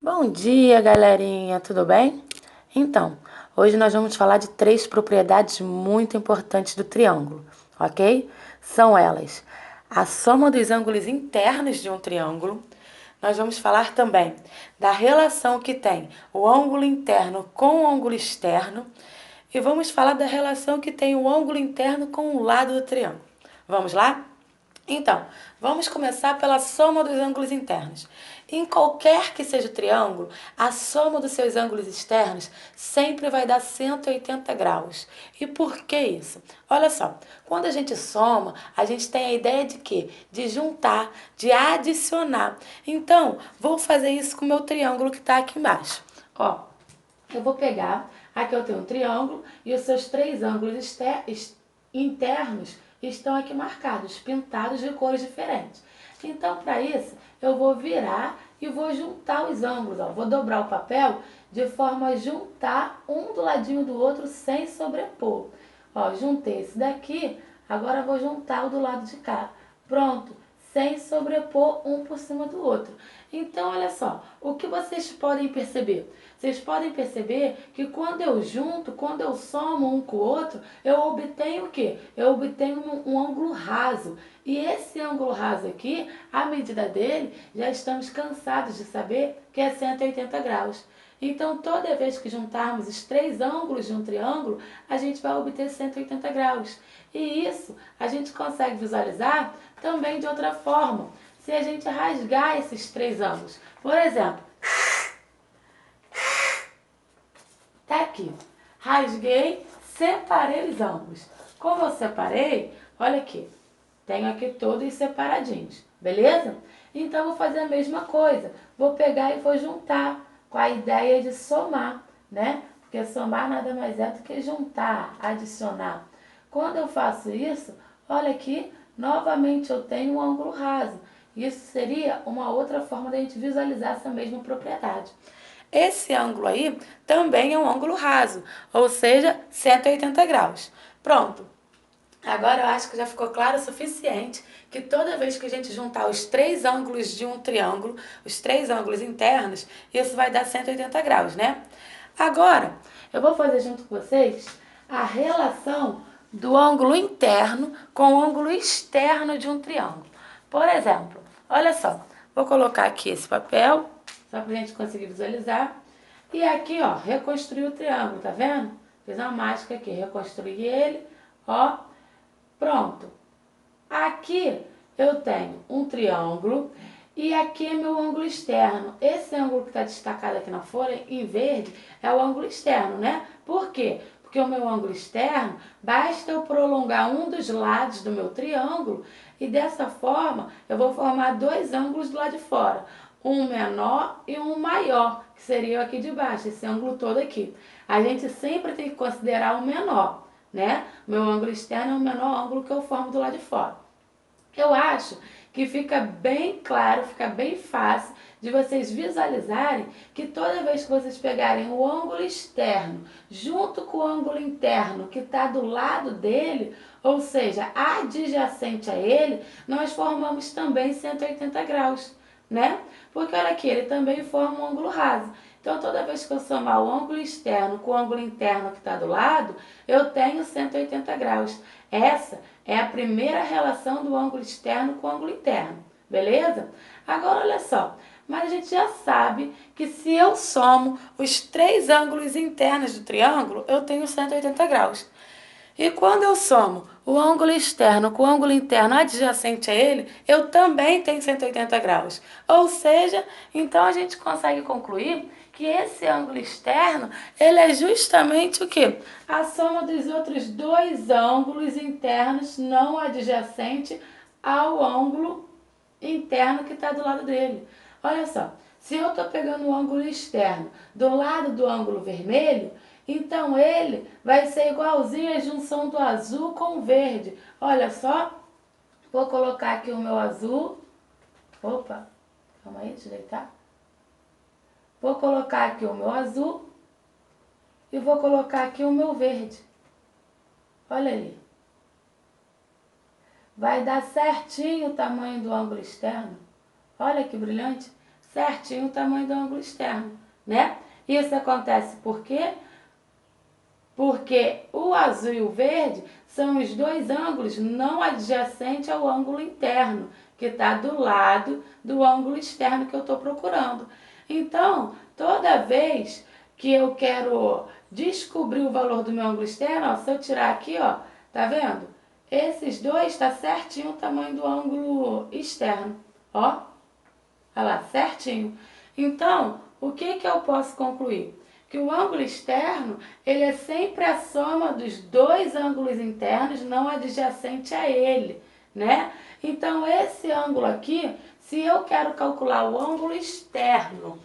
Bom dia, galerinha, tudo bem? Então, hoje nós vamos falar de três propriedades muito importantes do triângulo, ok? São elas: a soma dos ângulos internos de um triângulo. Nós vamos falar também da relação que tem o ângulo interno com o ângulo externo. E vamos falar da relação que tem o ângulo interno com o lado do triângulo. Vamos lá? Então, vamos começar pela soma dos ângulos internos. Em qualquer que seja o triângulo, a soma dos seus ângulos externos sempre vai dar 180 graus. E por que isso? Olha só, quando a gente soma, a gente tem a ideia de quê? De juntar, de adicionar. Então, vou fazer isso com o meu triângulo que está aqui embaixo. Ó, eu vou pegar, aqui eu tenho um triângulo e os seus três ângulos internos estão aqui marcados, pintados de cores diferentes. Então, para isso, eu vou virar e vou juntar os ângulos. Ó. Vou dobrar o papel de forma a juntar um do ladinho do outro sem sobrepor. Ó, juntei esse daqui, agora vou juntar o do lado de cá. Pronto, sem sobrepor um por cima do outro. Então, olha só, o que vocês podem perceber? Vocês podem perceber que quando eu junto, quando eu somo um com o outro, eu obtenho o quê? Eu obtenho um ângulo raso. E esse ângulo raso aqui, a medida dele, já estamos cansados de saber que é 180 graus. Então, toda vez que juntarmos os três ângulos de um triângulo, a gente vai obter 180 graus. E isso a gente consegue visualizar também de outra forma, se a gente rasgar esses três ângulos. Por exemplo, tá aqui, rasguei, separei os ângulos. Como eu separei, olha aqui, tenho aqui todos separadinhos, beleza? Então, vou fazer a mesma coisa. Vou pegar e vou juntar com a ideia de somar, né? Porque somar nada mais é do que juntar, adicionar. Quando eu faço isso, olha aqui, novamente eu tenho um ângulo raso. Isso seria uma outra forma da gente visualizar essa mesma propriedade. Esse ângulo aí também é um ângulo raso, ou seja, 180 graus. Pronto. Agora eu acho que já ficou claro o suficiente que toda vez que a gente juntar os três ângulos de um triângulo, os três ângulos internos, isso vai dar 180 graus, né? Agora, eu vou fazer junto com vocês a relação do ângulo interno com o ângulo externo de um triângulo. Por exemplo, olha só, vou colocar aqui esse papel, só para a gente conseguir visualizar. E aqui, ó, reconstruir o triângulo, tá vendo? Fiz uma mágica aqui, reconstruí ele, ó. Pronto. Aqui eu tenho um triângulo e aqui é meu ângulo externo. Esse ângulo que está destacado aqui na folha, em verde, é o ângulo externo, né? Por quê? Porque o meu ângulo externo, basta eu prolongar um dos lados do meu triângulo e dessa forma eu vou formar dois ângulos do lado de fora. Um menor e um maior, que seria aqui de baixo, esse ângulo todo aqui. A gente sempre tem que considerar o menor, né? Meu ângulo externo é o menor ângulo que eu formo do lado de fora. Eu acho que fica bem claro, fica bem fácil de vocês visualizarem que toda vez que vocês pegarem o ângulo externo junto com o ângulo interno que está do lado dele, ou seja, adjacente a ele, nós formamos também 180 graus, né? Porque olha aqui, ele também forma um ângulo raso. Então, toda vez que eu somar o ângulo externo com o ângulo interno que está do lado, eu tenho 180 graus. Essa é a primeira relação do ângulo externo com o ângulo interno, beleza? Agora, olha só, mas a gente já sabe que se eu somo os três ângulos internos do triângulo, eu tenho 180 graus. E quando eu somo o ângulo externo com o ângulo interno adjacente a ele, eu também tenho 180 graus. Ou seja, então a gente consegue concluir que esse ângulo externo, ele é justamente o quê? A soma dos outros dois ângulos internos não adjacentes ao ângulo interno que está do lado dele. Olha só, se eu estou pegando o ângulo externo do lado do ângulo vermelho, então ele vai ser igualzinho a junção do azul com o verde. Olha só, vou colocar aqui o meu azul. Opa, calma aí, deixa eu deitar. Vou colocar aqui o meu azul e vou colocar aqui o meu verde. Olha ali. Vai dar certinho o tamanho do ângulo externo. Olha que brilhante. certinho o tamanho do ângulo externo, né? Isso acontece por quê? Porque o azul e o verde são os dois ângulos não adjacentes ao ângulo interno, que está do lado do ângulo externo que eu estou procurando. Então, toda vez que eu quero descobrir o valor do meu ângulo externo, ó, se eu tirar aqui, ó, tá vendo? Esses dois tá certinho o tamanho do ângulo externo, ó. Olha lá, certinho. Então, o que que eu posso concluir? Que o ângulo externo, ele é sempre a soma dos dois ângulos internos não adjacentes a ele, né? Então, esse ângulo aqui, se eu quero calcular o ângulo externo,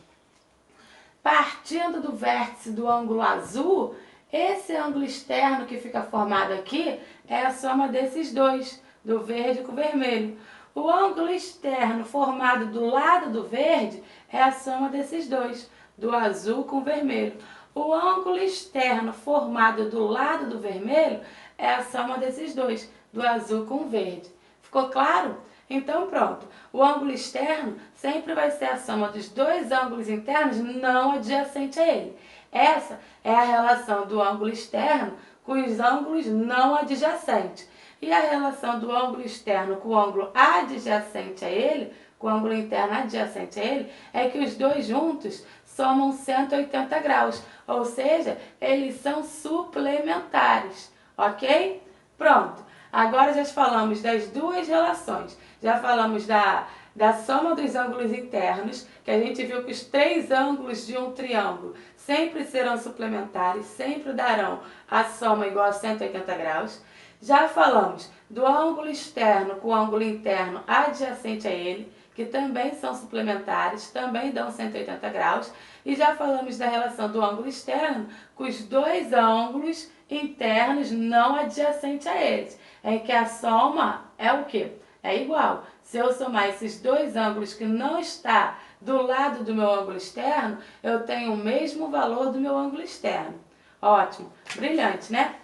partindo do vértice do ângulo azul, esse ângulo externo que fica formado aqui é a soma desses dois, do verde com o vermelho. O ângulo externo formado do lado do verde é a soma desses dois, do azul com o vermelho. O ângulo externo formado do lado do vermelho é a soma desses dois, do azul com o verde. Ficou claro? Então pronto, o ângulo externo sempre vai ser a soma dos dois ângulos internos não adjacentes a ele. Essa é a relação do ângulo externo com os ângulos não adjacentes. E a relação do ângulo externo com o ângulo adjacente a ele, com o ângulo interno adjacente a ele, é que os dois juntos somam 180 graus, ou seja, eles são suplementares, ok? Pronto, agora já falamos das duas relações, já falamos da soma dos ângulos internos, que a gente viu que os três ângulos de um triângulo sempre serão suplementares, sempre darão a soma igual a 180 graus. Já falamos do ângulo externo com o ângulo interno adjacente a ele, que também são suplementares, também dão 180 graus. E já falamos da relação do ângulo externo com os dois ângulos internos não adjacentes a eles, em que a soma é o quê? É igual. Se eu somar esses dois ângulos que não está do lado do meu ângulo externo, eu tenho o mesmo valor do meu ângulo externo. Ótimo, brilhante, né?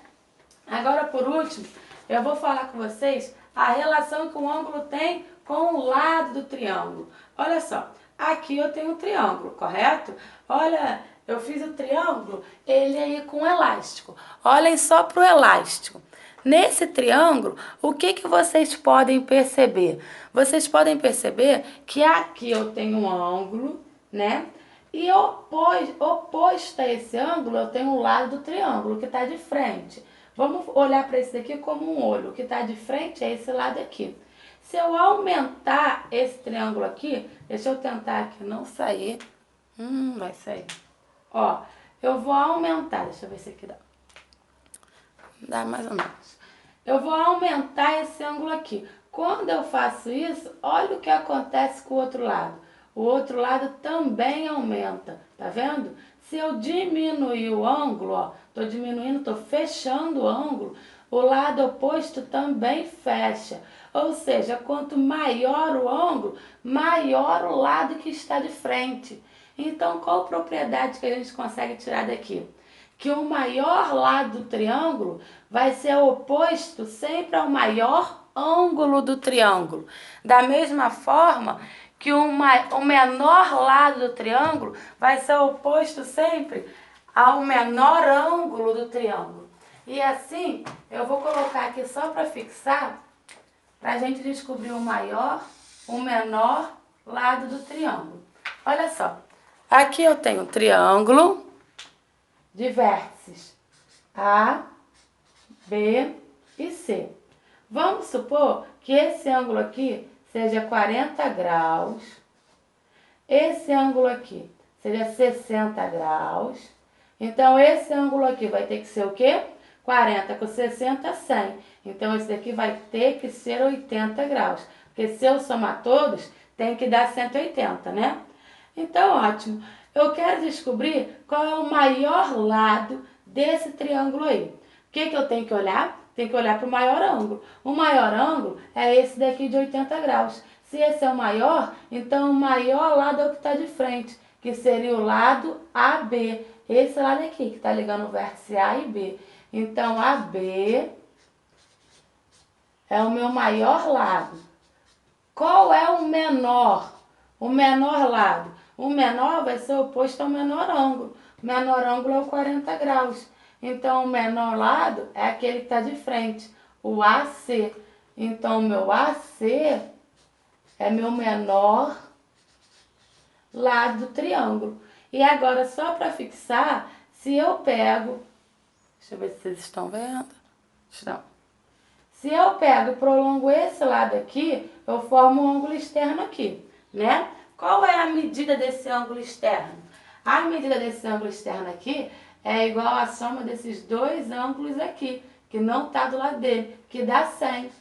Agora, por último, eu vou falar com vocês a relação que o ângulo tem com o lado do triângulo. Olha só, aqui eu tenho um triângulo, correto? Olha, eu fiz o triângulo, ele aí com elástico. Olhem só para o elástico. Nesse triângulo, o que que vocês podem perceber? Vocês podem perceber que aqui eu tenho um ângulo, né? E oposto a esse ângulo, eu tenho o lado do triângulo, que está de frente. Vamos olhar para esse daqui como um olho. O que está de frente é esse lado aqui. Se eu aumentar esse triângulo aqui, deixa eu tentar aqui não sair. Vai sair. Ó, eu vou aumentar, deixa eu ver se aqui dá. Dá mais ou menos. Eu vou aumentar esse ângulo aqui. Quando eu faço isso, olha o que acontece com o outro lado. O outro lado também aumenta, tá vendo? Se eu diminuir o ângulo, ó, tô diminuindo, tô fechando o ângulo, o lado oposto também fecha. Ou seja, quanto maior o ângulo, maior o lado que está de frente. Então, qual propriedade que a gente consegue tirar daqui? Que o maior lado do triângulo vai ser oposto sempre ao maior ângulo do triângulo. Da mesma forma que o menor lado do triângulo vai ser oposto sempre ao menor ângulo do triângulo. E assim, eu vou colocar aqui só para fixar, para a gente descobrir o maior, o menor lado do triângulo. Olha só, aqui eu tenho um triângulo de vértices A, B e C. Vamos supor que esse ângulo aqui seja 40 graus, esse ângulo aqui seja 60 graus, então esse ângulo aqui vai ter que ser o quê? 40 com 60, 100. Então esse daqui vai ter que ser 80 graus, porque se eu somar todos, tem que dar 180, né? Então, ótimo. Eu quero descobrir qual é o maior lado desse triângulo aí. O que que eu tenho que olhar? Tem que olhar para o maior ângulo. O maior ângulo é esse daqui de 80 graus. Se esse é o maior, então o maior lado é o que está de frente, que seria o lado AB. Esse lado aqui, que está ligando o vértice A e B. Então, AB é o meu maior lado. Qual é o menor? O menor lado. O menor vai ser oposto ao menor ângulo. O menor ângulo é o 40 graus. Então, o menor lado é aquele que está de frente, o AC. Então, o meu AC é meu menor lado do triângulo. E agora, só para fixar, se eu pego... Deixa eu ver se vocês estão vendo. Estão. Se eu pego e prolongo esse lado aqui, eu formo um ângulo externo aqui, né? Qual é a medida desse ângulo externo? A medida desse ângulo externo aqui é igual à soma desses dois ângulos aqui, que não está do lado dele, que dá 100.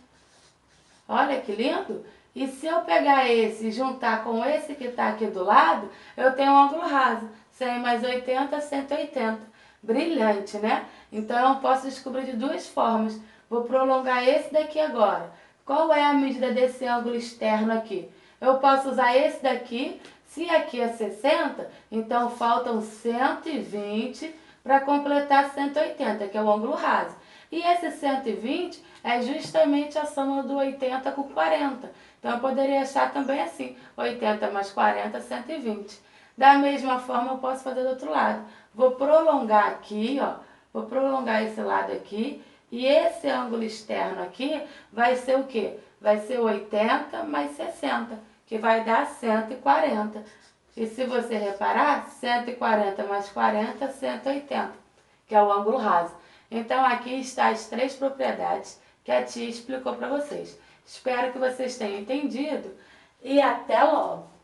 Olha que lindo! E se eu pegar esse e juntar com esse que está aqui do lado, eu tenho um ângulo raso. 100 mais 80, 180. Brilhante, né? Então, eu posso descobrir de duas formas. Vou prolongar esse daqui agora. Qual é a medida desse ângulo externo aqui? Eu posso usar esse daqui. Se aqui é 60, então faltam 120 para completar 180, que é o ângulo raso. E esse 120 é justamente a soma do 80 com 40. Então, eu poderia achar também assim, 80 mais 40, 120. Da mesma forma, eu posso fazer do outro lado. Vou prolongar aqui, ó. Vou prolongar esse lado aqui. E esse ângulo externo aqui vai ser o quê? Vai ser 80 mais 60, que vai dar 140. E se você reparar, 140 mais 40, 180, que é o ângulo raso. Então, aqui estão as três propriedades que a tia explicou para vocês. Espero que vocês tenham entendido e até logo!